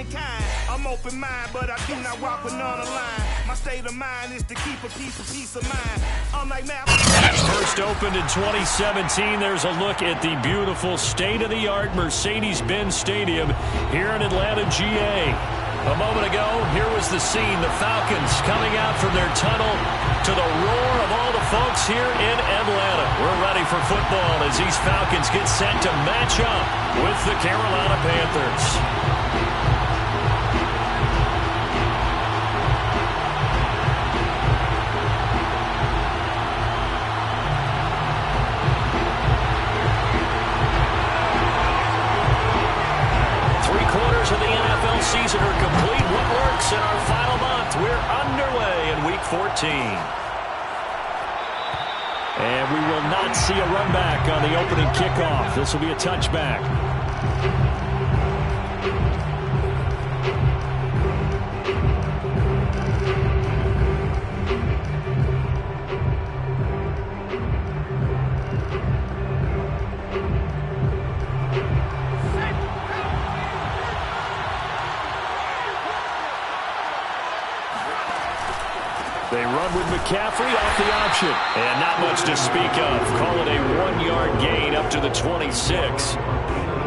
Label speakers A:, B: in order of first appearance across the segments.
A: mankind. I'm open mind, but I do not walk with none aligned. My state of mind is to keep a peace of mind. Unlike math.
B: First opened in 2017. There's a look at the beautiful state-of-the-art Mercedes-Benz Stadium here in Atlanta, GA. A moment ago, here was the scene. The Falcons coming out from their tunnel to the roar of all the folks here in Atlanta. We're ready for football as these Falcons get set to match up with the Carolina Panthers. 3/4 of the NFL season are complete. What works in our final month? We're underway in Week 14. And we will not see a run back on the opening kickoff. This will be a touchback. They run with McCaffrey off the option. And not much to speak of. Call it a 1-yard gain up to the 26.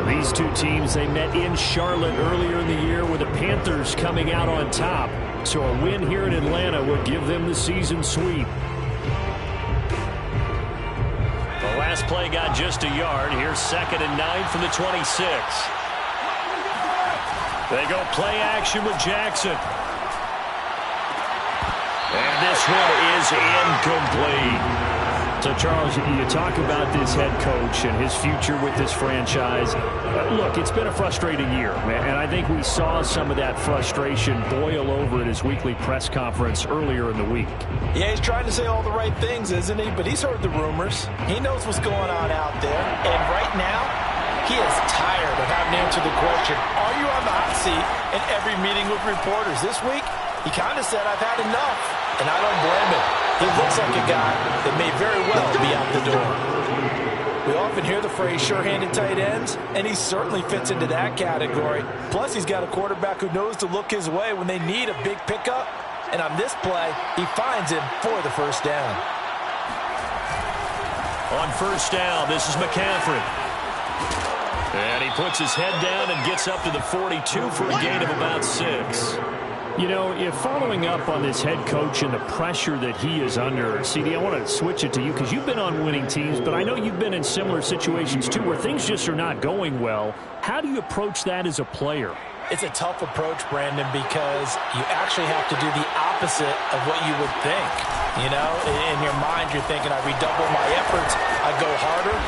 B: These two teams, they met in Charlotte earlier in the year with the Panthers coming out on top. So a win here in Atlanta would give them the season sweep. The last play got just a yard. Here's 2nd and 9 from the 26. They go play action with Jackson. And this one is incomplete. So, Charles, you talk about this head coach and his future with this franchise. Look, it's been a frustrating year, and I think we saw some of that frustration boil over at his weekly press conference earlier in the week.
C: Yeah, he's trying to say all the right things, isn't he? But he's heard the rumors. He knows what's going on out there. And right now, he is tired of having to answer the question, are you on the hot seat in every meeting with reporters? This week, he kind of said, I've had enough. And I don't blame him. He looks like a guy that may very well be out the door. We often hear the phrase sure-handed tight ends, and he certainly fits into that category. Plus, he's got a quarterback who knows to look his way when they need a big pickup. And on this play, he finds him for the first down.
B: On first down, this is McCaffrey. And he puts his head down and gets up to the 42 for a gain of about 6.
D: You know, if following up on this head coach and the pressure that he is under, CD, I want to switch it to you because you've been on winning teams, but I know you've been in similar situations too where things just are not going well. How do you approach that as a player?
C: It's a tough approach, Brandon, because you actually have to do the opposite of what you would think. You know, in your mind, you're thinking, I redouble my efforts, I go harder.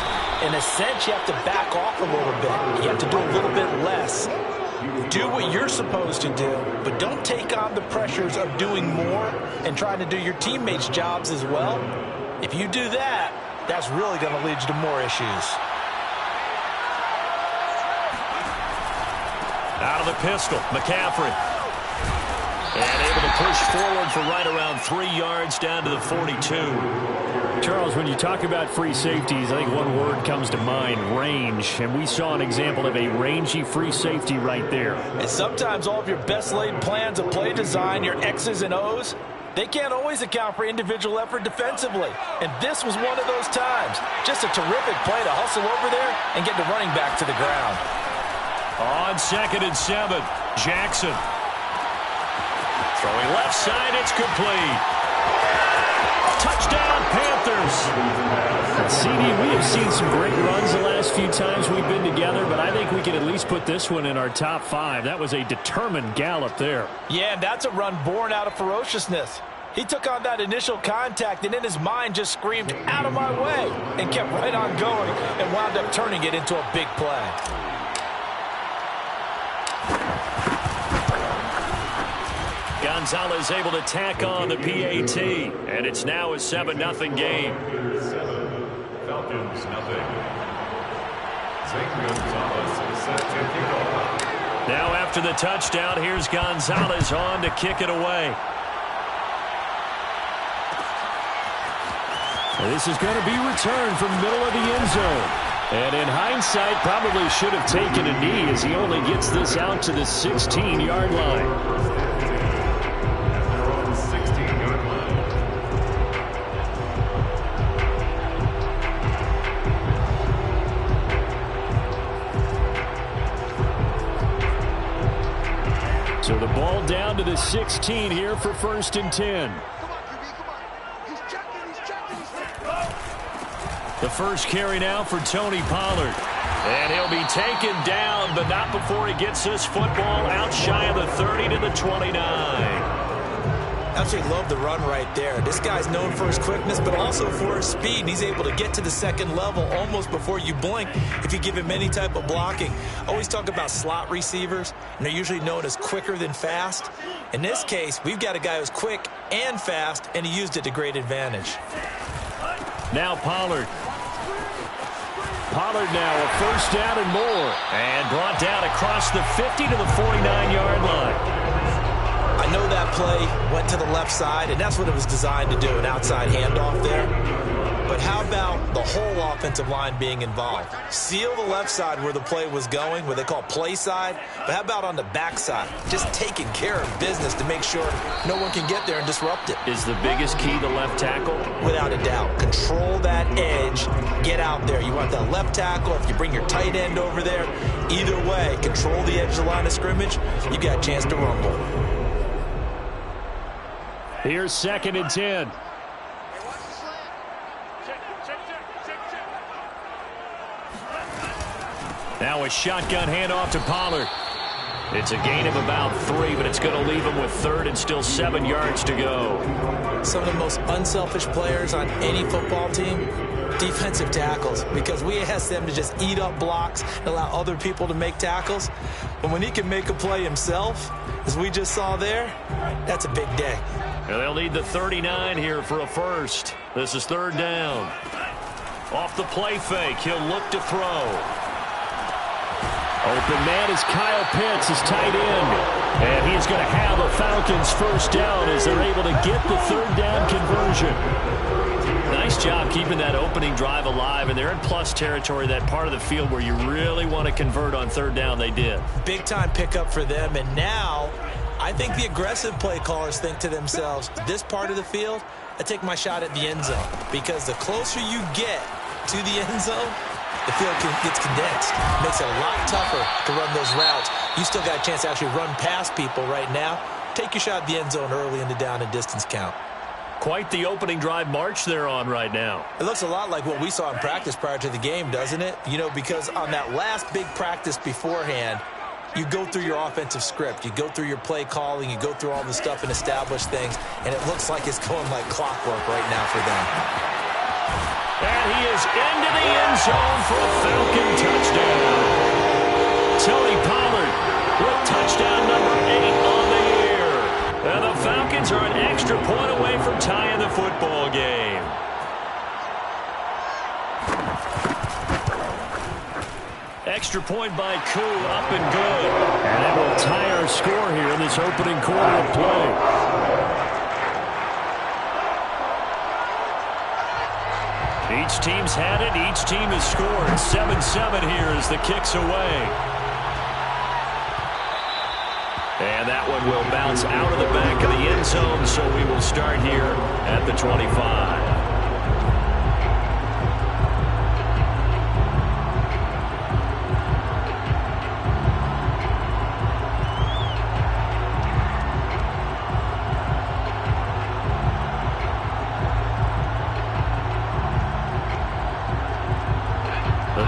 C: In a sense, you have to back off a little bit. You have to do a little bit less. Do what you're supposed to do, but don't take on the pressures of doing more and trying to do your teammates' jobs as well. If you do that, that's really going to lead you to more issues.
B: Out of the pistol, McCaffrey. And able to push forward for right around 3 yards down to the 42.
D: Charles, when you talk about free safeties, I think one word comes to mind, range. And we saw an example of a rangy free safety right there.
C: And sometimes all of your best laid plans of play design, your X's and O's, they can't always account for individual effort defensively. And this was one of those times. Just a terrific play to hustle over there and get the running back to the ground.
B: On 2nd and 7, Jackson. Throwing left side, it's complete. Touchdown, Panthers.
D: CD, we have seen some great runs the last few times we've been together, but I think we can at least put this one in our top 5. That was a determined gallop there.
C: Yeah, and that's a run born out of ferociousness. He took on that initial contact and in his mind just screamed, out of my way, and kept right on going and wound up turning it into a big play.
B: Gonzalez able to tack on the PAT, and it's now a 7-0 game.
E: 7, Falcons nothing. Zach Gonzalez is set to kick off.
B: Now after the touchdown, here's Gonzalez on to kick it away.
D: This is going to be returned from the middle of the end zone. And in hindsight, probably should have taken a knee as he only gets this out to the 16-yard line.
E: They're on the 16-yard line.
D: So the ball down to the 16 here for 1st and 10. The first carry now for Tony Pollard. And he'll be taken down, but not before he gets this football out shy of the 30 to the 29.
C: Absolutely love the run right there. This guy's known for his quickness, but also for his speed. And he's able to get to the second level almost before you blink if you give him any type of blocking. Always talk about slot receivers, and they're usually known as quicker than fast. In this case, we've got a guy who's quick and fast, and he used it to great advantage.
D: Now Pollard. Pollard now a first down and more. And brought down across the 50 to the 49-yard line.
C: I know that play went to the left side, and that's what it was designed to do, an outside handoff there. But how about the whole offensive line being involved? Seal the left side where the play was going, what they call play side. But how about on the back side? Just taking care of business to make sure no one can get there and disrupt it.
D: Is the biggest key the left tackle?
C: Without a doubt. Control that edge. Get out there. You want that left tackle. If you bring your tight end over there, either way, control the edge of the line of scrimmage, you got a chance to rumble.
D: Here's 2nd and 10. Now a shotgun handoff to Pollard. It's a gain of about 3, but it's going to leave him with 3rd and still 7 yards to go.
C: Some of the most unselfish players on any football team, defensive tackles, because we ask them to just eat up blocks and allow other people to make tackles. But when he can make a play himself, as we just saw there, that's a big day.
D: And they'll need the 39 here for a first. This is 3rd down. Off the play fake, he'll look to throw. Open man is Kyle Pitts, his tight end. And he's going to have a Falcons first down as they're able to get the 3rd down conversion. Nice job keeping that opening drive alive, and they're in plus territory, that part of the field where you really want to convert on 3rd down. They did.
C: Big time pickup for them, and now I think the aggressive play callers think to themselves, this part of the field, I take my shot at the end zone, because the closer you get to the end zone, the field gets condensed. Makes it a lot tougher to run those routes. You still got a chance to actually run past people right now. Take your shot at the end zone early in the down and distance count.
D: Quite the opening drive march they're on right now.
C: It looks a lot like what we saw in practice prior to the game, doesn't it? You know, because on that last big practice beforehand, you go through your offensive script. You go through your play calling. You go through all the stuff and establish things. And it looks like it's going like clockwork right now for them.
D: And he is into the end zone for a Falcon touchdown. Tony Pollard with touchdown number 8 on the year. And the Falcons are an extra point away from tying the football game. Extra point by Koo, up and good. And that will tie our score here in this opening quarter of play. Each team's had it. Each team has scored. 7-7 here as the kick's away. And that one will bounce out of the back of the end zone, so we will start here at the 25.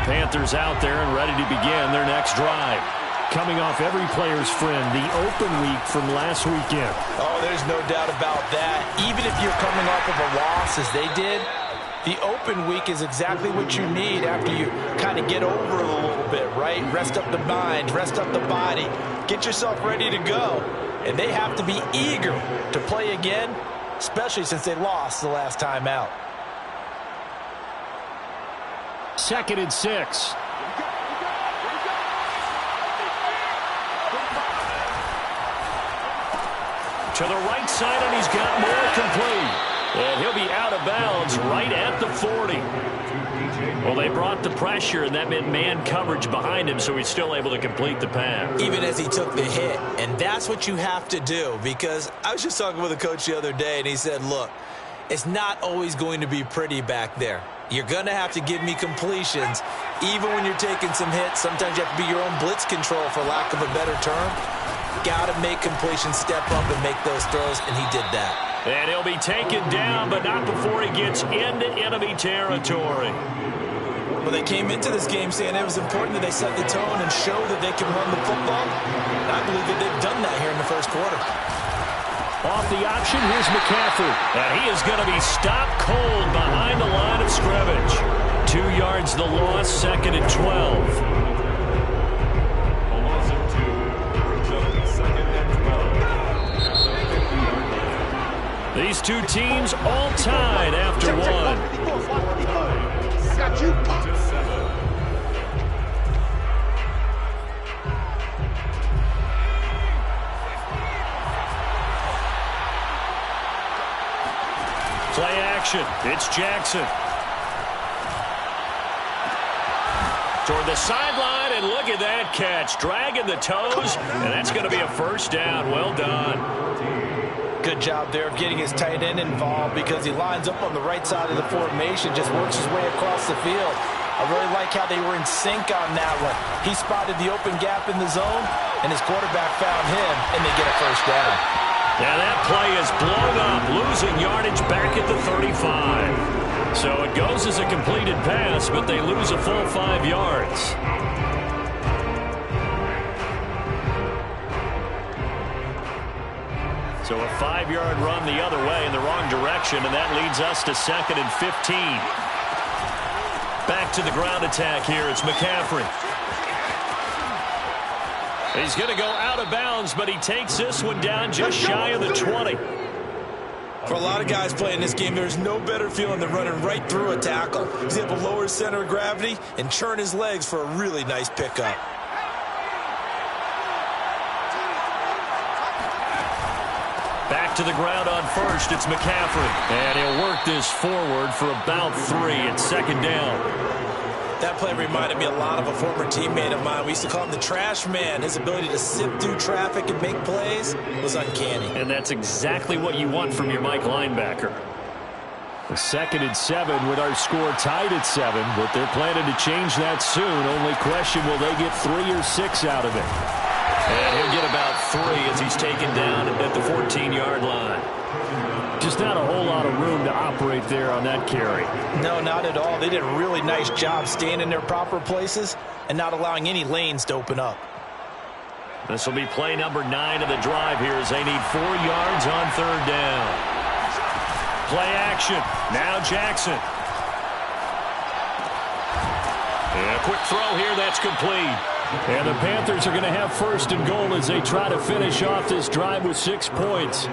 D: Panthers out there and ready to begin their next drive. Coming off every player's friend, the open week from last weekend.
C: Oh, there's no doubt about that. Even if you're coming off of a loss as they did, the open week is exactly what you need after you kind of get over it a little bit, right? Rest up the mind, rest up the body, get yourself ready to go. And they have to be eager to play again, especially since they lost the last time out.
D: 2nd and 6. To the right side, and he's got more complete. And he'll be out of bounds right at the 40.
B: Well, they brought the pressure, and that meant man coverage behind him, so he's still able to complete the pass.
C: Even as he took the hit, and that's what you have to do, because I was just talking with a coach the other day, and he said, look, it's not always going to be pretty back there. You're going to have to give me completions, even when you're taking some hits. Sometimes you have to be your own blitz control, for lack of a better term. Got to make completions, step up and make those throws, and he did that.
B: And he'll be taken down, but not before he gets into enemy territory.
C: Well, they came into this game saying it was important that they set the tone and show that they can run the football. And I believe that they've done that here in the first quarter.
D: Off the option, here's McCaffrey.
B: And he is going to be stopped cold behind the line of scrimmage. 2 yards the loss, 2nd and 12. These two teams all tied after one. Play action. It's Jackson. Toward the sideline, and look at that catch. Dragging the toes, and that's going to be a first down. Well done.
C: Good job there of getting his tight end involved, because he lines up on the right side of the formation, just works his way across the field. I really like how they were in sync on that one. He spotted the open gap in the zone, and his quarterback found him, and they get a first down.
B: Now that play is blown up, losing yardage back at the 35. So it goes as a completed pass, but they lose a full 5 yards. So a 5-yard run the other way in the wrong direction, and that leads us to 2nd and 15. Back to the ground attack here. It's McCaffrey. He's going to go out of bounds, but he takes this one down just shy of the 20.
C: For a lot of guys playing this game, there's no better feeling than running right through a tackle. He's able to lower his center of gravity and churn his legs for a really nice pickup.
B: Back to the ground on first, it's McCaffrey. And he'll work this forward for about 3 at 2nd down.
C: That play reminded me a lot of a former teammate of mine. We used to call him the trash man. His ability to sift through traffic and make plays was uncanny.
B: And that's exactly what you want from your Mike linebacker.
D: A 2nd and 7 with our score tied at 7, but they're planning to change that soon. Only question, will they get 3 or 6 out of it?
B: And he'll get about 3 as he's taken down at the 14-yard line.
D: Just not a whole lot of room to operate there on that carry.
C: No, not at all. They did a really nice job staying in their proper places and not allowing any lanes to open up.
B: This will be play number 9 of the drive here as they need 4 yards on 3rd down. Play action. Now Jackson. And a quick throw here. That's complete.
D: And the Panthers are going to have 1st and goal as they try to finish off this drive with 6 points.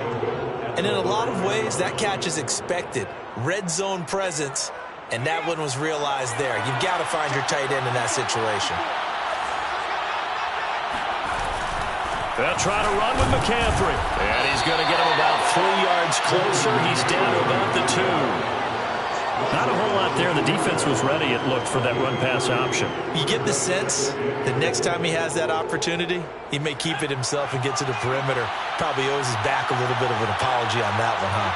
C: And in a lot of ways, that catch is expected. Red zone presence, and that one was realized there. You've got to find your tight end in that situation.
B: They'll try to run with McCaffrey. And he's going to get him about 3 yards closer. He's down to about the 2. Not a whole lot there. The defense was ready, it looked, for that run-pass option.
C: You get the sense that next time he has that opportunity, he may keep it himself and get to the perimeter. Probably owes his back a little bit of an apology on that one, huh?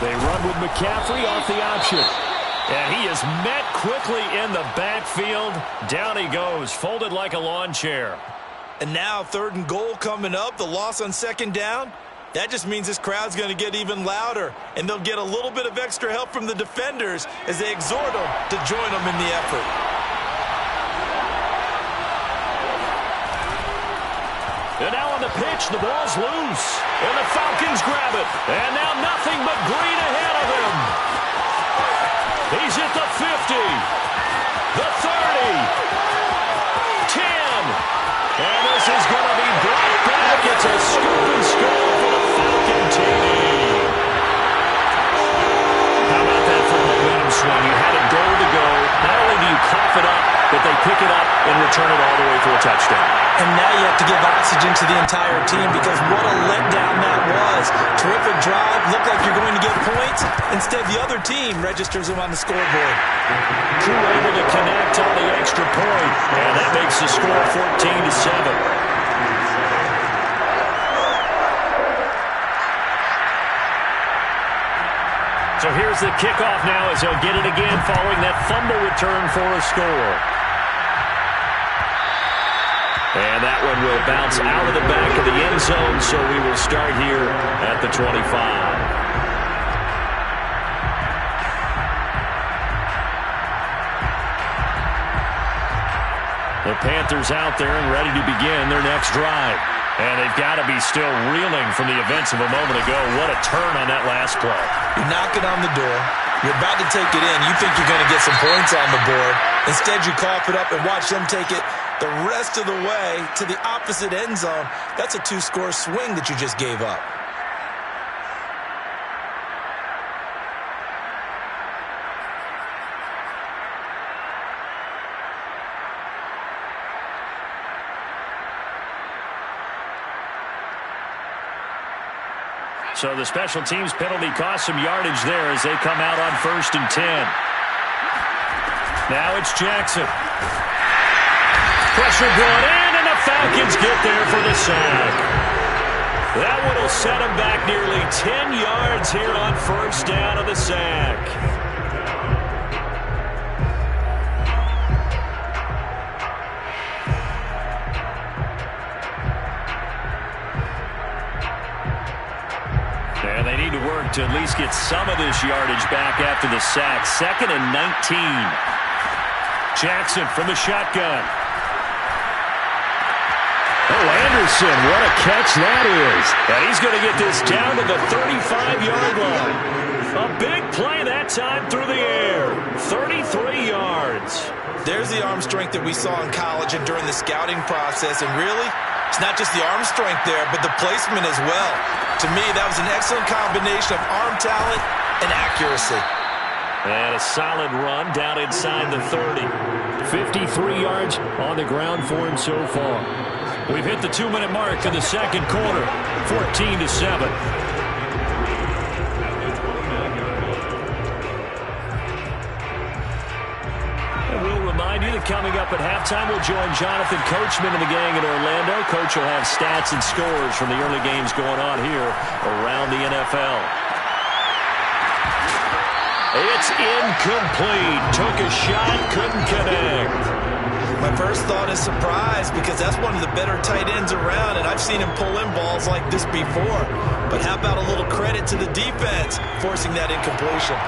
D: They run with McCaffrey off the option.
B: And he is met quickly in the backfield. Down he goes, folded like a lawn chair.
C: And now 3rd and goal coming up, the loss on 2nd down. That just means this crowd's going to get even louder, and they'll get a little bit of extra help from the defenders as they exhort them to join them in the effort.
B: And now on the pitch, the ball's loose, and the Falcons grab it. And now nothing but green ahead of him. He's at the 50, the 30, 10. And this is going to be brought back. It's a scoop and score for the Falcon team. How about that for a momentum swing? You had a goal to go. Not only do you cough it up, but they pick it up and return it all the way for a touchdown.
C: And now you have to give oxygen to the entire team because what a letdown that was. Terrific drive. Looked like you're going to get points. Instead, the other team registers them on the scoreboard.
B: Crew able to connect on the extra point, and that makes the score 14-7. So here's the kickoff now as they'll get it again following that fumble return for a score. And that one will bounce out of the back of the end zone, so we will start here at the 25. The Panthers out there and ready to begin their next drive. And they've got to be still reeling from the events of a moment ago. What a turn on that last play.
C: You're knocking on the door. You're about to take it in. You think you're going to get some points on the board. Instead, you cough it up and watch them take it the rest of the way to the opposite end zone. That's a 2-score swing that you just gave up.
B: So the special teams penalty cost some yardage there as they come out on 1st and 10. Now it's Jackson. Pressure brought in, and the Falcons get there for the sack. That one will set them back nearly 10 yards here on 1st down of the sack. And they need to work to at least get some of this yardage back after the sack. 2nd and 19. Jackson from the shotgun. Oh, Anderson, what a catch that is. And he's going to get this down to the 35-yard line. A big play that time through the air. 33 yards.
C: There's the arm strength that we saw in college and during the scouting process. And really, it's not just the arm strength there, but the placement as well. To me, that was an excellent combination of arm talent and accuracy.
B: And a solid run down inside the 30.
D: 53 yards on the ground for him so far.
B: We've hit the 2-minute mark of the second quarter. 14-7. Remind you that coming up at halftime, we'll join Jonathan Coachman and the gang in Orlando. Coach will have stats and scores from the early games going on here around the NFL. It's incomplete. Took a shot, couldn't connect.
C: My first thought is surprise because that's one of the better tight ends around, and I've seen him pull in balls like this before. But how about a little credit to the defense forcing that incompletion?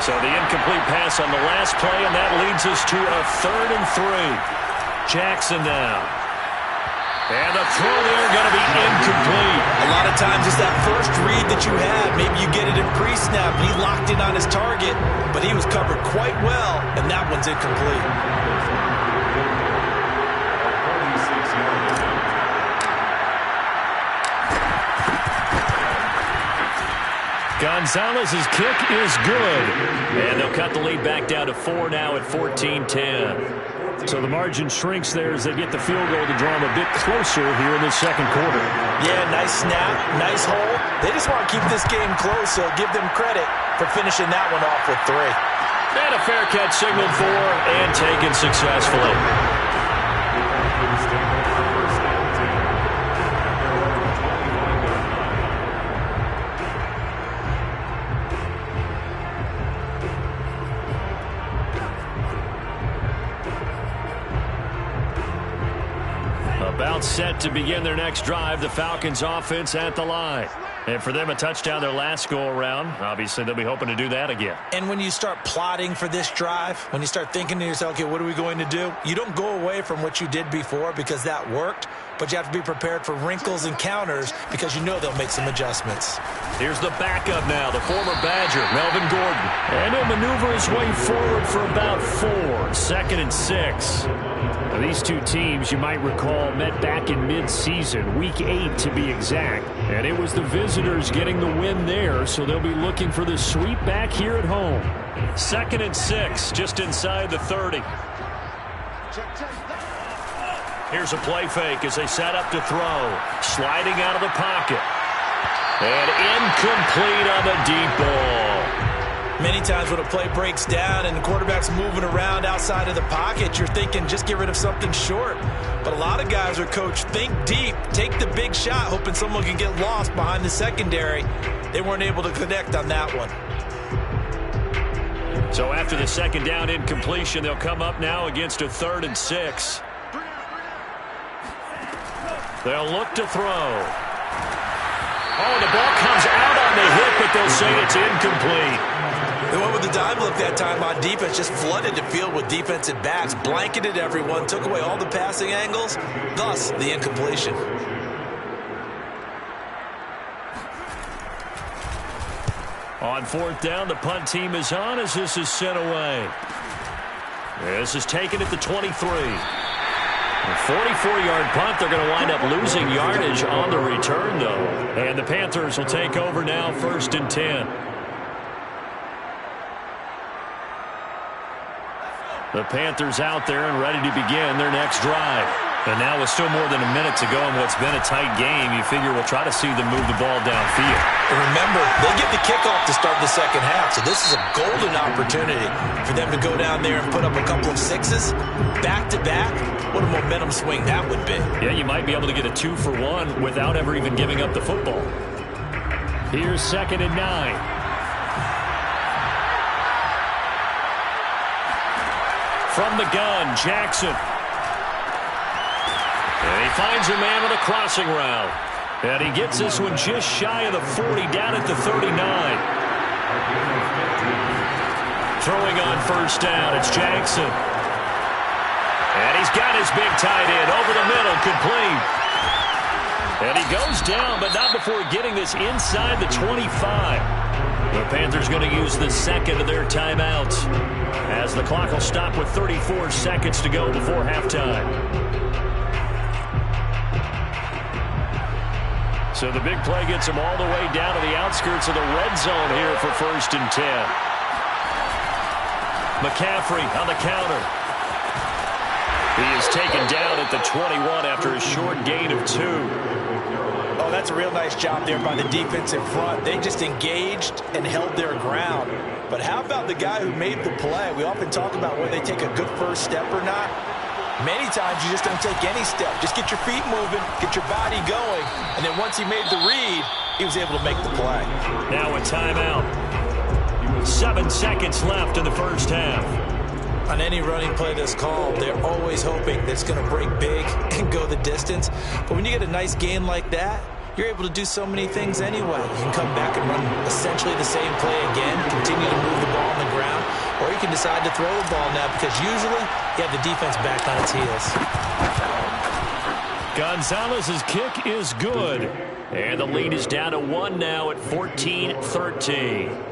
B: So the incomplete pass on the last play, and that leads us to a 3rd and 3. Jackson now. And the throw there going to be incomplete.
C: A lot of times it's that first read that you had. Maybe you get it in pre-snap. He locked in on his target, but he was covered quite well, and that one's incomplete.
B: Gonzalez's kick is good. And they'll cut the lead back down to 4 now at 14-10.
D: So the margin shrinks there as they get the field goal to draw them a bit closer here in the second quarter.
C: Yeah, nice snap, nice hole. They just want to keep this game close, so give them credit for finishing that one off with 3.
B: And a fair catch signaled for and taken successfully. About set to begin their next drive, the Falcons offense at the line. And for them, a touchdown their last go-around. Obviously, they'll be hoping to do that again.
C: And when you start plotting for this drive, when you start thinking to yourself, okay, what are we going to do? You don't go away from what you did before because that worked, but you have to be prepared for wrinkles and counters because you know they'll make some adjustments.
B: Here's the backup now, the former Badger, Melvin Gordon. And he'll maneuver his way forward for about 4, 2nd and 6.
D: Now, these two teams, you might recall, met back in mid-season, week 8 to be exact. And it was the visitors getting the win there, so they'll be looking for the sweep back here at home.
B: 2nd and 6, just inside the 30. Here's a play fake as they set up to throw. Sliding out of the pocket. And incomplete on the deep ball.
C: Many times when a play breaks down and the quarterback's moving around outside of the pocket, you're thinking just get rid of something short. But a lot of guys are coached, think deep, take the big shot, hoping someone can get lost behind the secondary. They weren't able to connect on that one.
B: So after the second down incompletion, they'll come up now against a 3rd and 6. They'll look to throw. Oh, the ball comes out on the hit, but they'll say it's incomplete.
C: They went with the dime look that time on defense, just flooded the field with defensive backs, blanketed everyone, took away all the passing angles, thus the incompletion.
B: On 4th down, the punt team is on as this is sent away. This is taken at the 23. A 44-yard punt. They're going to wind up losing yardage on the return, though. And the Panthers will take over now, 1st and 10. The Panthers out there and ready to begin their next drive. And now with still more than a minute to go in what's been a tight game, you figure we'll try to see them move the ball downfield.
C: And remember, they get the kickoff to start the second half, so this is a golden opportunity for them to go down there and put up a couple of sixes back-to-back. What a momentum swing that would be.
B: Yeah, you might be able to get a 2-for-1 without ever even giving up the football. Here's 2nd and 9. From the gun, Jackson. And he finds a man with a crossing route. And he gets this one just shy of the 40, down at the 39. Throwing on 1st down, it's Jackson. And he's got his big tight end over the middle, complete. And he goes down, but not before getting this inside the 25. The Panthers going to use the 2nd of their timeouts, as the clock will stop with 34 seconds to go before halftime. So the big play gets them all the way down to the outskirts of the red zone here for 1st and 10. McCaffrey on the counter. He is taken down at the 21 after a short gain of 2.
C: Oh, that's a real nice job there by the defense in front. They just engaged and held their ground. But how about the guy who made the play? We often talk about whether they take a good first step or not. Many times you just don't take any step. Just get your feet moving, get your body going, and then once he made the read, he was able to make the play.
B: Now a timeout. 7 seconds left in the first half.
C: On any running play that's called, they're always hoping that it's going to break big and go the distance. But when you get a nice gain like that, you're able to do so many things anyway. You can come back and run essentially the same play again, continue to move the ball on the ground, or you can decide to throw the ball now because usually you have the defense back on its heels.
B: Gonzalez's kick is good. And the lead is down to 1 now at 14-13.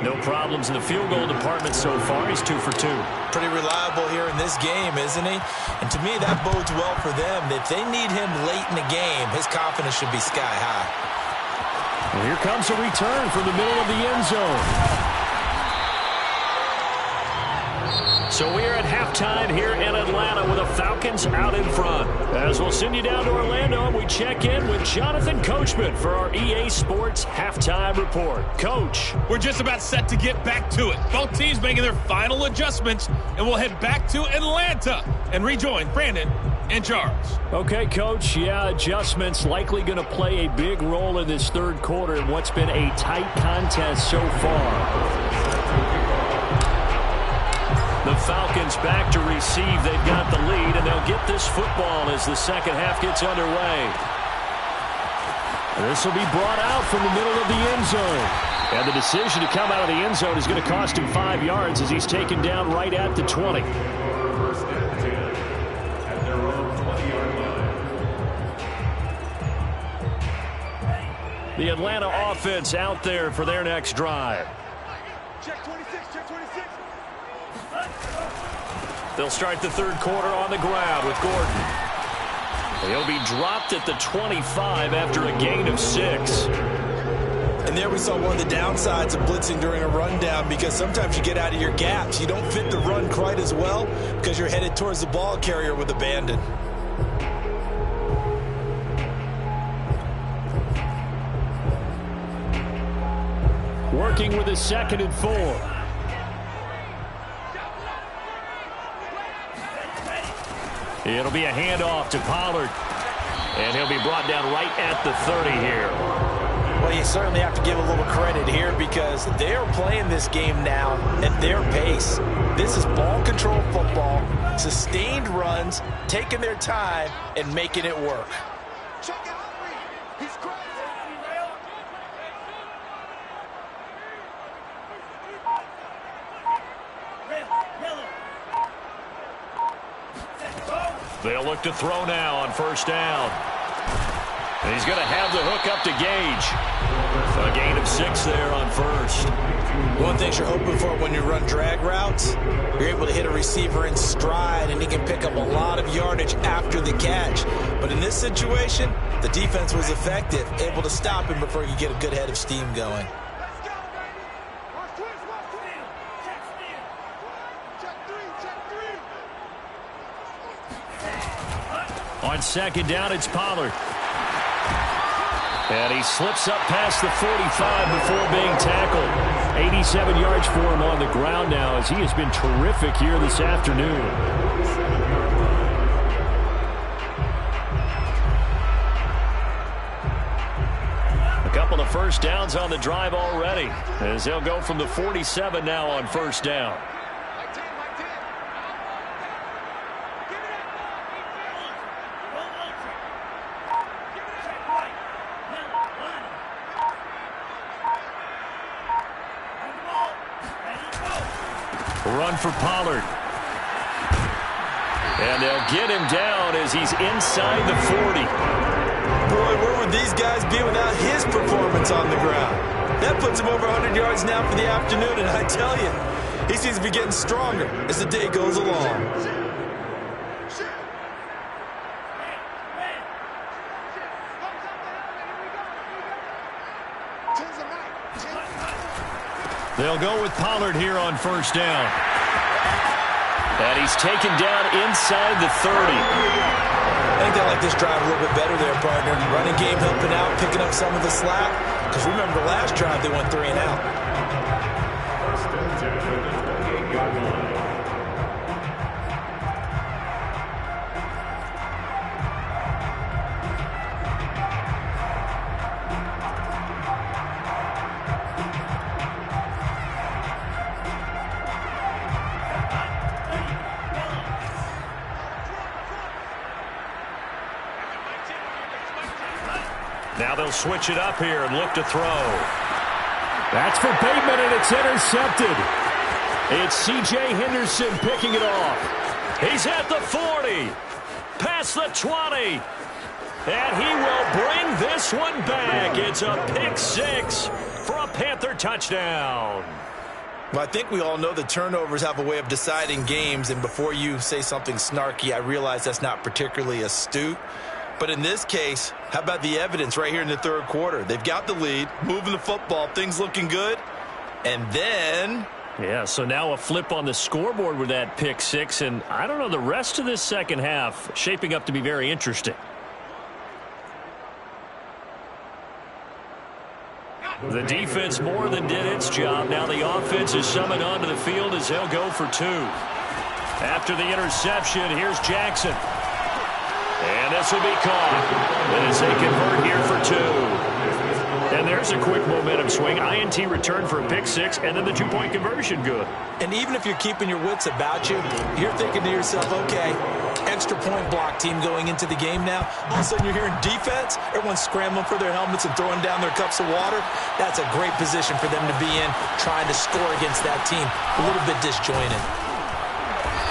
B: No problems in the field goal department so far. He's 2 for 2.
C: Pretty reliable here in this game, isn't he? And to me, that bodes well for them. If they need him late in the game, his confidence should be sky high.
D: Well, here comes a return from the middle of the end zone.
B: So we are at halftime here in Atlanta with the Falcons out in front. As we'll send you down to Orlando, and we check in with Jonathan Coachman for our EA Sports Halftime Report. Coach.
F: We're just about set to get back to it. Both teams making their final adjustments, and we'll head back to Atlanta and rejoin Brandon and Charles.
D: Okay, Coach. Yeah, adjustments likely going to play a big role in this third quarter in what's been a tight contest so far.
B: The Falcons back to receive. They've got the lead, and they'll get this football as the second half gets underway.
D: This will be brought out from the middle of the end zone. And the decision to come out of the end zone is going to cost him 5 yards as he's taken down right at the 20.
E: First and 10 at their own 20-yard line.
B: The Atlanta offense out there for their next drive.
A: Check 26, check 26.
B: They'll start the third quarter on the ground with Gordon. He'll be dropped at the 25 after a gain of 6.
C: And there we saw one of the downsides of blitzing during a rundown, because sometimes you get out of your gaps. You don't fit the run quite as well because you're headed towards the ball carrier with abandon.
D: working with a 2nd and 4. It'll be a handoff to Pollard. And he'll be brought down right at the 30 here.
C: Well, you certainly have to give a little credit here because they're playing this game now at their pace. This is ball control football, sustained runs, taking their time, and making it work.
B: They'll look to throw now on 1st down. And he's going to have the hook up to Gage. A gain of 6 there on 1st.
C: One thing you're hoping for when you run drag routes, you're able to hit a receiver in stride, and he can pick up a lot of yardage after the catch. But in this situation, the defense was effective, able to stop him before he could get a good head of steam going.
B: On 2nd down, it's Pollard. And he slips up past the 45 before being tackled.
D: 87 yards for him on the ground now as he has been terrific here this afternoon.
B: A couple of 1st downs on the drive already as they'll go from the 47 now on 1st down. Run for Pollard. And they'll get him down as he's inside the 40.
C: Boy, where would these guys be without his performance on the ground? That puts him over 100 yards now for the afternoon, and I tell you, he seems to be getting stronger as the day goes along.
B: They'll go with Pollard here on 1st down. And he's taken down inside the 30.
C: I think they like this drive a little bit better there, partner. Running game helping out, picking up some of the slack. Because remember, the last drive they went 3 and out.
B: Now they'll switch it up here and look to throw.
D: That's for Bateman, and it's intercepted. It's C.J. Henderson picking it off.
B: He's at the 40, past the 20, and he will bring this one back. It's a pick 6 for a Panther touchdown.
C: Well, I think we all know that turnovers have a way of deciding games, and before you say something snarky, I realize that's not particularly astute. But in this case, how about the evidence right here in the 3rd quarter? They've got the lead, moving the football, things looking good, and then...
B: Yeah, so now a flip on the scoreboard with that pick 6, and I don't know, the rest of this 2nd half shaping up to be very interesting. The defense more than did its job. Now the offense is summoned onto the field as they'll go for 2. After the interception, here's Jackson. And this will be caught. And as they convert here for 2. And there's a quick momentum swing. INT return for a pick 6, and then the 2-point conversion good.
C: And even if you're keeping your wits about you, you're thinking to yourself, okay, extra point block team going into the game now. All of a sudden you're hearing defense. Everyone's scrambling for their helmets and throwing down their cups of water. That's a great position for them to be in, trying to score against that team. A little bit disjointed.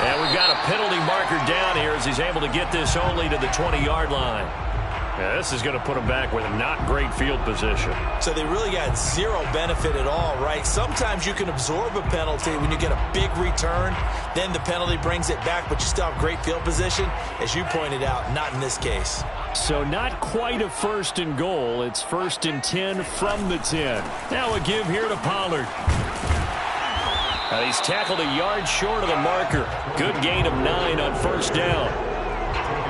B: And we've got a penalty marker down here as he's able to get this only to the 20-yard line. Yeah, this is going to put him back with a not great field position.
C: So they really got zero benefit at all, right? Sometimes you can absorb a penalty when you get a big return. Then the penalty brings it back, but you still have great field position. As you pointed out, not in this case.
D: So not quite a 1st and goal. It's 1st and 10 from the 10.
B: Now a give here to Pollard. And he's tackled a yard short of the marker. Good gain of 9 on 1st down.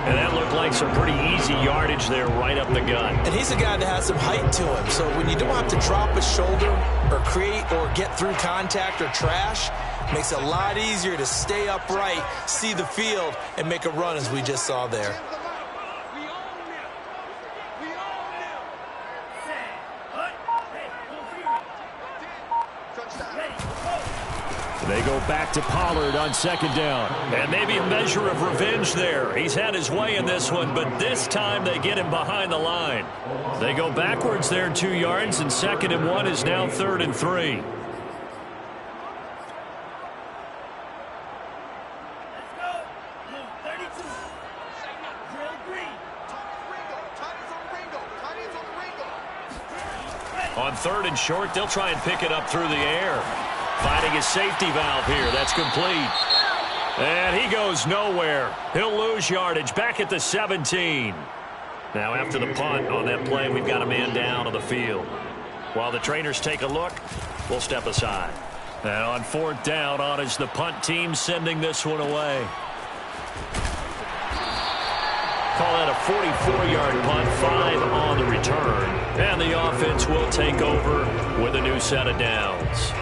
B: And that looked like some pretty easy yardage there right up the gut.
C: And he's a guy that has some height to him. So when you don't have to drop a shoulder or create or get through contact or trash, makes it a lot easier to stay upright, see the field, and make a run as we just saw there.
D: They go back to Pollard on second down.
B: And maybe a measure of revenge there. He's had his way in this one, but this time they get him behind the line. They go backwards there 2 yards, and 2nd and 1 is now 3rd and 3. On 3rd and short, they'll try and pick it up through the air. Finding his safety valve here. That's complete. And he goes nowhere. He'll lose yardage back at the 17. Now after the punt on that play, we've got a man down on the field. While the trainers take a look, we'll step aside. And on 4th down, on is the punt team sending this one away. Call that a 44-yard punt, 5 on the return. And the offense will take over with a new set of downs.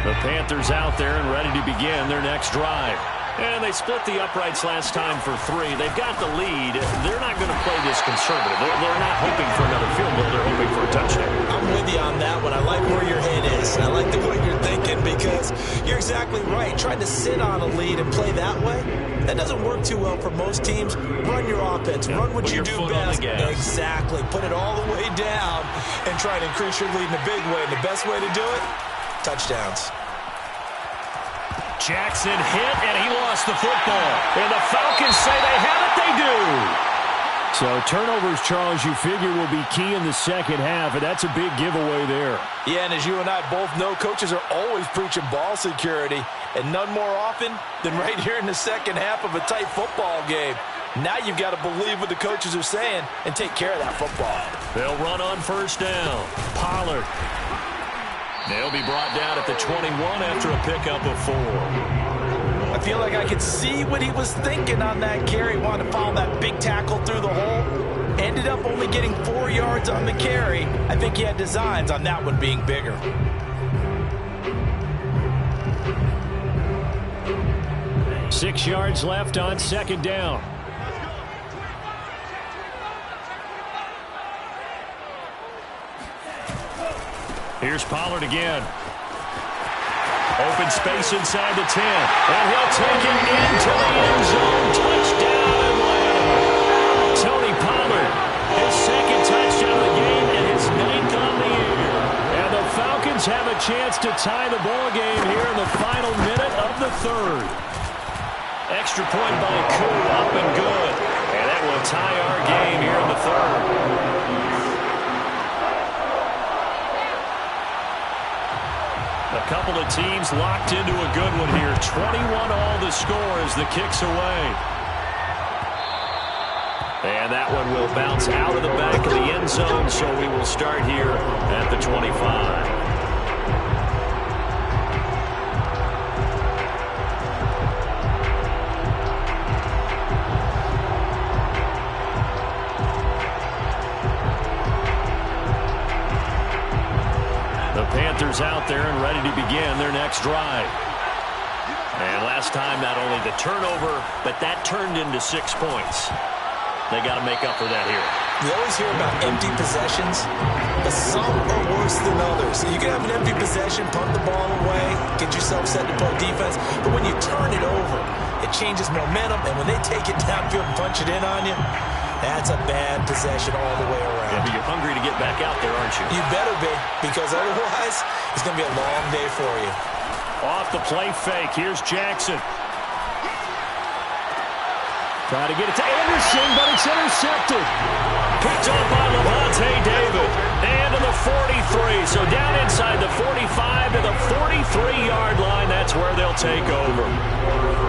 B: The Panthers out there and ready to begin their next drive. And they split the uprights last time for 3. They've got the lead. They're not going to play this conservative. They're not hoping for another field goal. They're hoping for a touchdown.
C: I'm with you on that one. I like where your head is. I like the way you're thinking because you're exactly right. Trying to sit on a lead and play that way, that doesn't work too well for most teams. Run your offense.
B: Yeah,
C: run what you do best. Exactly. Put it all the way down and try to increase your lead in a big way. And the best way to do it? Touchdowns.
B: Jackson hit, and he lost the football. And the Falcons say they have it. They do.
D: So turnovers, Charles, you figure will be key in the second half, and that's a big giveaway there.
C: Yeah, and as you and I both know, coaches are always preaching ball security, and none more often than right here in the second half of a tight football game. Now you've got to believe what the coaches are saying and take care of that football.
B: They'll run on 1st down. Pollard. They'll be brought down at the 21 after a pickup of 4.
C: I feel like I could see what he was thinking on that carry. Wanted to follow that big tackle through the hole. Ended up only getting 4 yards on the carry. I think he had designs on that one being bigger.
D: Six yards left on 2nd down.
B: Here's Pollard again. Open space inside the 10. And he'll take it into the end zone. Touchdown, Atlanta. Tony Pollard, his 2nd touchdown of the game and his 9th on the year.
D: And the Falcons have a chance to tie the ball game here in the final minute of the 3rd.
B: Extra point by Koo, up and good. And that will tie our game here in the 3rd. A couple of teams locked into a good one here. 21 all the score as the kick's away. And that one will bounce out of the back of the end zone, so we will start here at the 25. Panthers out there and ready to begin their next drive. And last time, not only the turnover, but that turned into 6 points. They got to make up for that here.
C: We always hear about empty possessions, but some are worse than others. You can have an empty possession, punt the ball away, get yourself set to play defense, but when you turn it over, it changes momentum, and when they take it downfield and punch it in on you, that's a bad possession all the way around.
B: Yeah, but you're hungry to get back out there, aren't you?
C: You better be, because otherwise it's going to be a long day for you.
B: Off the play fake. Here's Jackson.
D: Try to get it to Anderson, but it's intercepted.
B: Picked up by Levante David. And to the 43. So down inside the 45 to the 43-yard line. That's where they'll take over.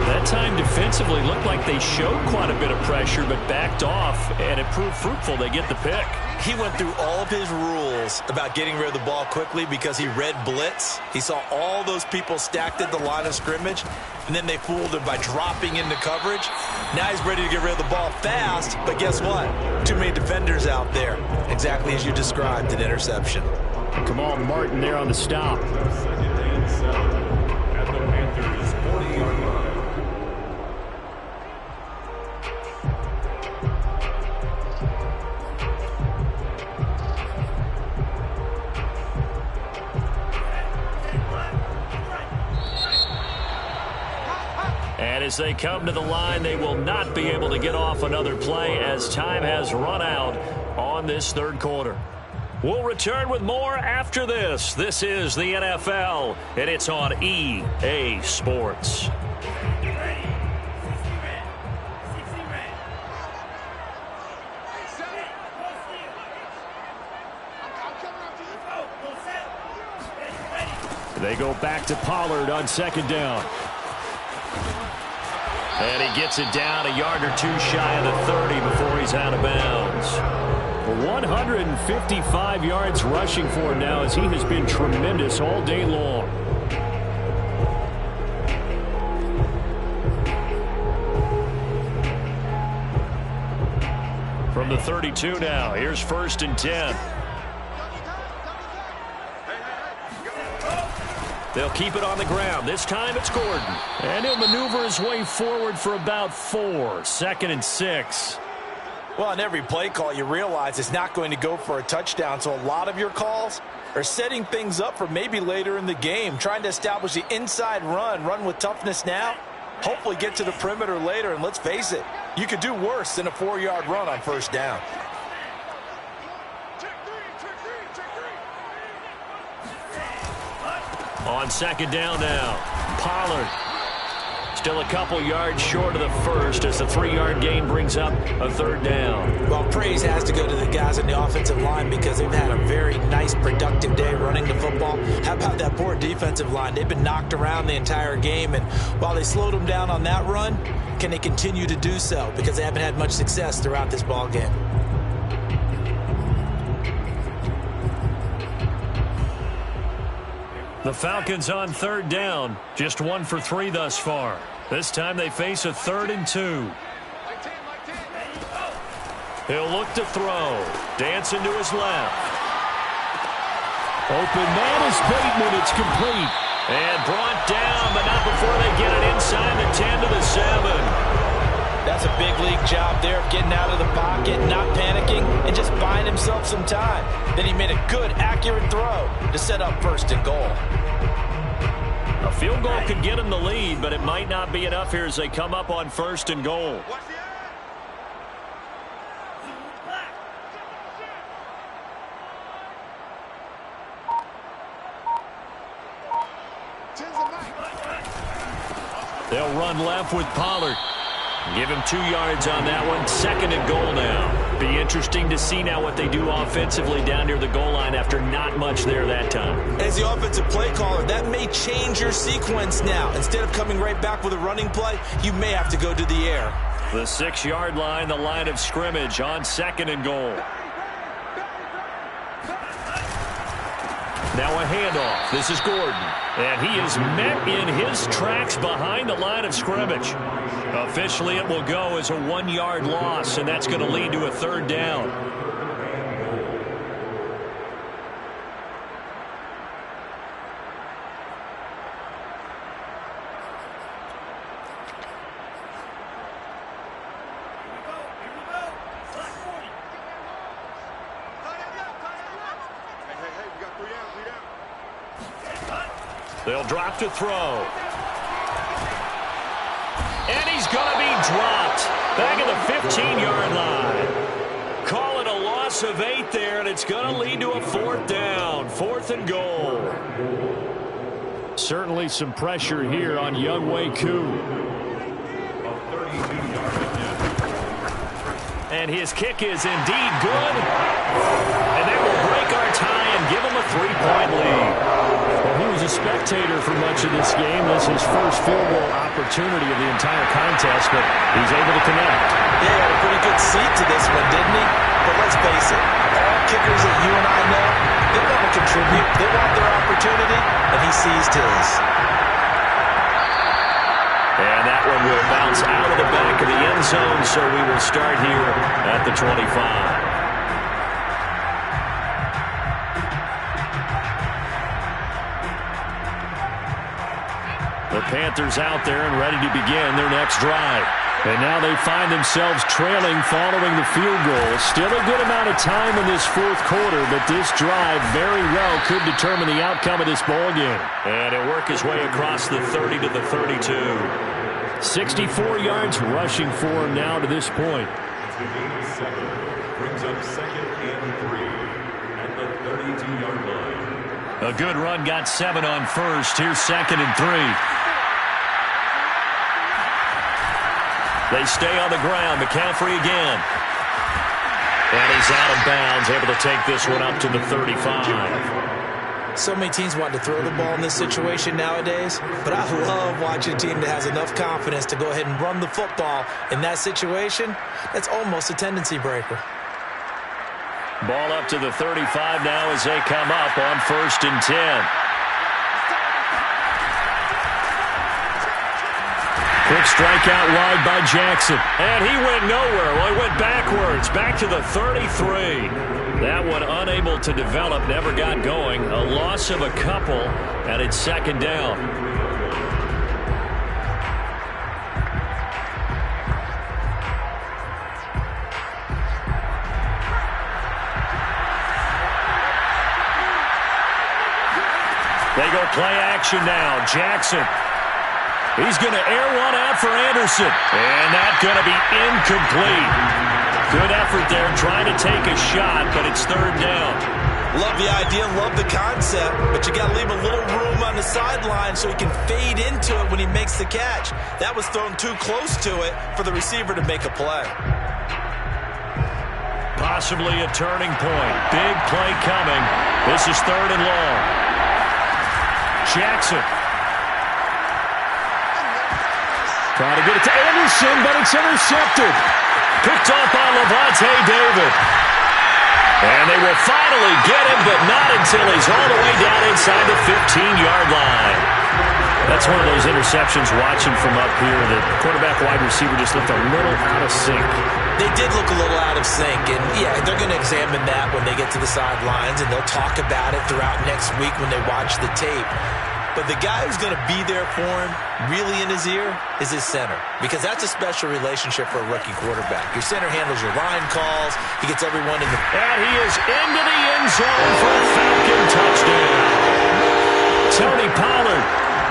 B: That time defensively looked like they showed quite a bit of pressure but backed off, and it proved fruitful. They get the pick.
C: He went through all of his rules about getting rid of the ball quickly because he read blitz. He saw all those people stacked at the line of scrimmage, and then they fooled him by dropping into coverage. Now he's ready to get rid of the ball fast, but guess what? Too many defenders out there. Exactly as you described, an interception.
D: Come on, Martin there on the stop.
E: Second and 7 at the Panthers' 40-yard line.
B: And as they come to the line, they will not be able to get off another play as time has run out on this third quarter. We'll return with more after this. This is the NFL, and it's on EA Sports.
D: They go back to Pollard on second down.
B: And he gets it down a yard or two shy of the 30 before he's out of bounds.
D: 155 yards rushing for him now as he has been tremendous all day long.
B: From the 32 now, here's 1st and 10. They'll keep it on the ground. This time it's Gordon.
D: And he'll maneuver his way forward for about 4. 2nd and 6.
C: Well, on every play call, you realize it's not going to go for a touchdown, so a lot of your calls are setting things up for maybe later in the game, trying to establish the inside run with toughness now, hopefully get to the perimeter later, and let's face it, you could do worse than a 4-yard run on 1st down.
B: On 2nd down now, Pollard. Still a couple yards short of the first as the 3-yard gain brings up a 3rd down.
C: Well, praise has to go to the guys in the offensive line because they've had a very nice, productive day running the football. How about that poor defensive line? They've been knocked around the entire game, and while they slowed them down on that run, can they continue to do so? Because they haven't had much success throughout this ball game.
B: The Falcons on 3rd down, just 1 for 3 thus far. This time they face a 3rd and 2. He'll look to throw. Dancing to his left.
D: Open man is Bateman. It's complete.
B: And brought down, but not before they get it inside the 10 to the 7.
C: That's a big league job there of getting out of the pocket, not panicking, and just buying himself some time. Then he made a good, accurate throw to set up 1st and goal.
B: A field goal could get him the lead, but it might not be enough here as they come up on 1st and goal. They'll run left with Pollard. Give him 2 yards on that one. 2nd and goal now. Be interesting to see now what they do offensively down near the goal line after not much there that time.
C: As the offensive play caller, that may change your sequence now. Instead of coming right back with a running play, you may have to go to the air.
B: The 6-yard line, the line of scrimmage on 2nd and goal. Now a handoff. This is Gordon. And he is met in his tracks behind the line of scrimmage. Officially, it will go as a 1-yard loss, and that's going to lead to a 3rd down. They'll drop to throw. And he's going to be dropped back at the 15-yard line. Call it a loss of 8 there, and it's going to lead to a 4th down. 4th and goal.
D: Certainly some pressure here on Younghoe Koo.
B: And his kick is indeed good. And that will break our tie and give him a 3-point lead.
D: Well, he was a spectator for much of this game. This is his first field goal opportunity of the entire contest, but he's able to connect.
C: Yeah, he had a pretty good seat to this one, didn't he? But let's face it, all kickers that you and I know, they want to contribute. They want their opportunity, and he seized his.
B: And that one will bounce out of the back of the end zone, so we will start here at the 25. The Panthers out there and ready to begin their next drive. And now they find themselves trailing following the field goal. Still a good amount of time in this fourth quarter, but this drive very well could determine the outcome of this ball game. And he'll work his way across the 30 to the 32.
D: 64 yards rushing for him now to this point.
E: Brings up 2nd and 3 at the 32-yard line.
B: A good run got 7 on first. Here's 2nd and 3. They stay on the ground. McCaffrey again. And he's out of bounds, able to take this one up to the 35.
C: So many teams want to throw the ball in this situation nowadays, but I love watching a team that has enough confidence to go ahead and run the football in that situation. That's almost a tendency breaker.
B: Ball up to the 35 now as they come up on 1st and 10. Quick strike out wide by Jackson. And he went nowhere. Well, he went backwards. Back to the 33. That one unable to develop. Never got going. A loss of a couple. And it's 2nd down. They go play action now. Jackson. He's going to air one out for Anderson. And that's going to be incomplete. Good effort there trying to take a shot, but it's 3rd down.
C: Love the idea, love the concept, but you got to leave a little room on the sideline so he can fade into it when he makes the catch. That was thrown too close to it for the receiver to make a play.
B: Possibly a turning point. Big play coming. This is 3rd and long. Jackson. Trying to get it to Anderson, but it's intercepted. Picked off by Levante David. And they will finally get him, but not until he's all the way down inside the 15-yard line. That's one of those interceptions watching from up here. The quarterback wide receiver just looked a little out of sync.
C: They did look a little out of sync, and yeah, they're going to examine that when they get to the sidelines, and they'll talk about it throughout next week when they watch the tape. But the guy who's going to be there for him, really in his ear, is his center. Because that's a special relationship for a rookie quarterback. Your center handles your line calls. He gets everyone in the...
B: And he is into the end zone for a Falcon touchdown. Tony Pollard,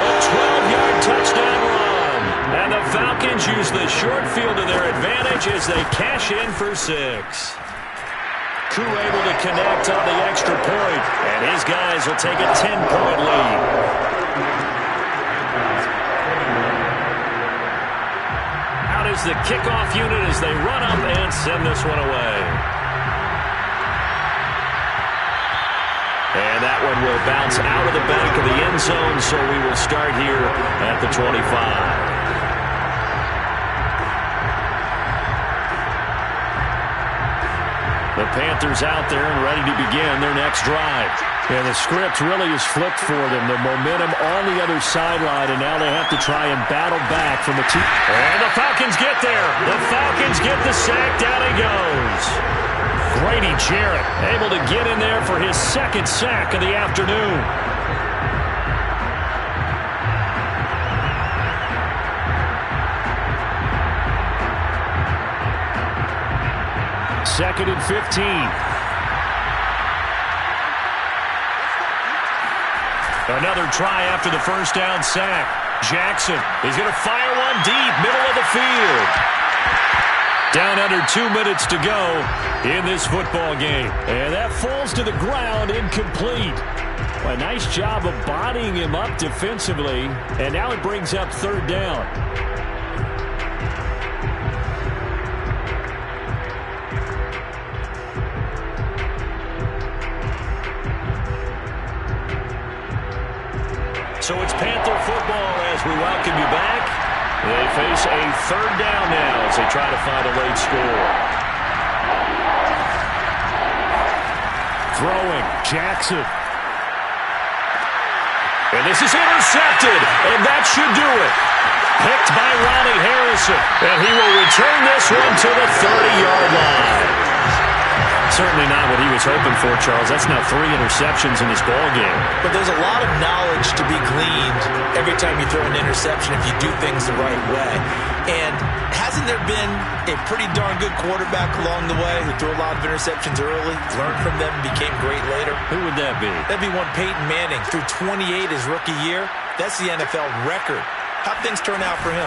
B: a 12-yard touchdown run. And the Falcons use the short field to their advantage as they cash in for 6. Koo able to connect on the extra point, and his guys will take a 10-point lead. Out is the kickoff unit as they run up and send this one away. And that one will bounce out of the back of the end zone, so we will start here at the 25. The Panthers out there and ready to begin their next drive. And the script really is flipped for them. The momentum on the other sideline, and now they have to try and battle back from the two. And the Falcons get there. The Falcons get the sack. Down he goes. Grady Jarrett able to get in there for his 2nd sack of the afternoon. Second and 15. Another try after the first down sack. Jackson is going to fire one deep, middle of the field. Down under 2 minutes to go in this football game. And that falls to the ground, incomplete. Well, a nice job of bodying him up defensively. And now it brings up 3rd down. So it's Panther football as we welcome you back. They face a third down now as they try to find a late score.
D: Throwing, Jackson.
B: And this is intercepted, and that should do it. Picked by Ronnie Harrison, and he will return this one to the 30-yard line. Certainly not what he was hoping for, Charles. That's now 3 interceptions in this ballgame.
C: But there's a lot of knowledge to be gleaned every time you throw an interception if you do things the right way. And hasn't there been a pretty darn good quarterback along the way who threw a lot of interceptions early, learned from them, became great later?
B: Who would that be?
C: That'd be one Peyton Manning. Threw 28 his rookie year. That's the NFL record. How'd things turn out for him?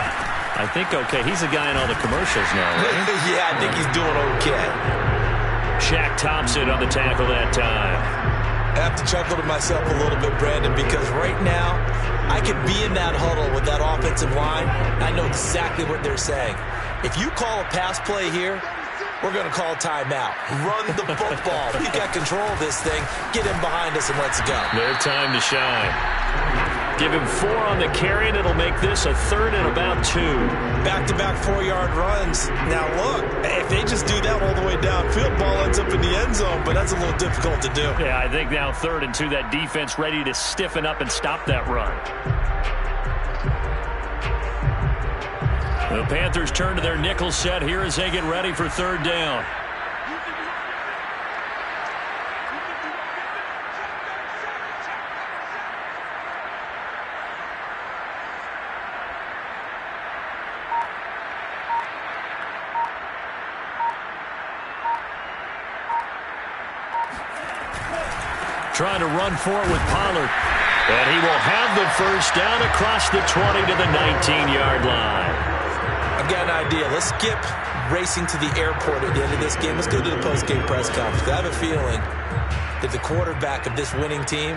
B: I think okay. He's a guy in all the commercials now, right?
C: Yeah, I think he's doing okay.
B: Shaq Thompson on the tackle that time.
C: I have to chuckle to myself a little bit, Brandon, because right now I could be in that huddle with that offensive line. I know exactly what they're saying. If you call a pass play here, we're going to call timeout. Run the football. We got control of this thing. Get him behind us and let's go.
B: Their time to shine. Give him 4 on the carry, and it'll make this a 3rd and about 2.
C: Back-to-back 4-yard runs. Now, look, if they just do that all the way downfield, ball ends up in the end zone, but that's a little difficult to do.
D: Yeah, I think now 3rd and 2, that defense ready to stiffen up and stop that run.
B: The Panthers turn to their nickel set here as they get ready for 3rd down. Trying to run for it with Pollard. And he will have the first down across the 20 to the 19-yard line.
C: I've got an idea. Let's skip racing to the airport at the end of this game. Let's go to the post-game press conference. I have a feeling that the quarterback of this winning team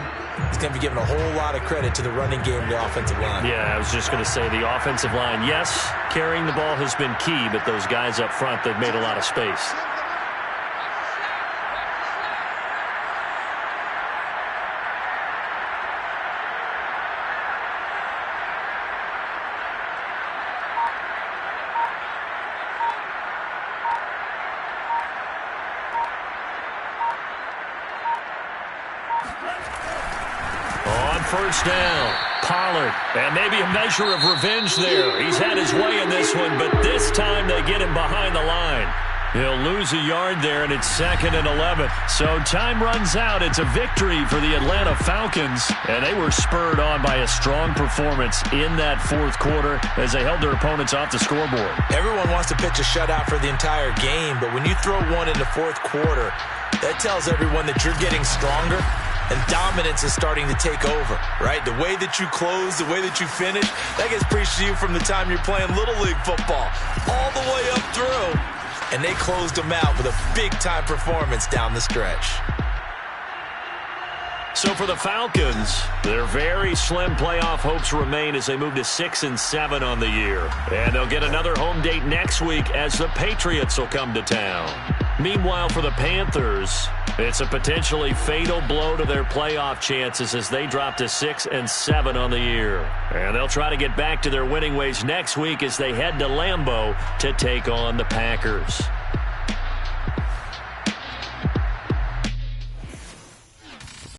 C: is going to be given a whole lot of credit to the running game and the offensive line.
B: Yeah, I was just going to say the offensive line, yes, carrying the ball has been key, but those guys up front, they've made a lot of space. First down, Pollard, and maybe a measure of revenge there. He's had his way in this one, but this time they get him behind the line. He'll lose a yard there, and it's 2nd and 11. So time runs out. It's a victory for the Atlanta Falcons, and they were spurred on by a strong performance in that 4th quarter as they held their opponents off the scoreboard.
C: Everyone wants to pitch a shutout for the entire game, but when you throw one in the 4th quarter, that tells everyone that you're getting stronger. And dominance is starting to take over, right? The way that you close, the way that you finish, that gets preached to you from the time you're playing Little League football all the way up through. And they closed them out with a big-time performance down the stretch.
B: So for the Falcons, their very slim playoff hopes remain as they move to 6 and 7 on the year. And they'll get another home date next week as the Patriots will come to town. Meanwhile, for the Panthers, it's a potentially fatal blow to their playoff chances as they drop to 6 and 7 on the year. And they'll try to get back to their winning ways next week as they head to Lambeau to take on the Packers.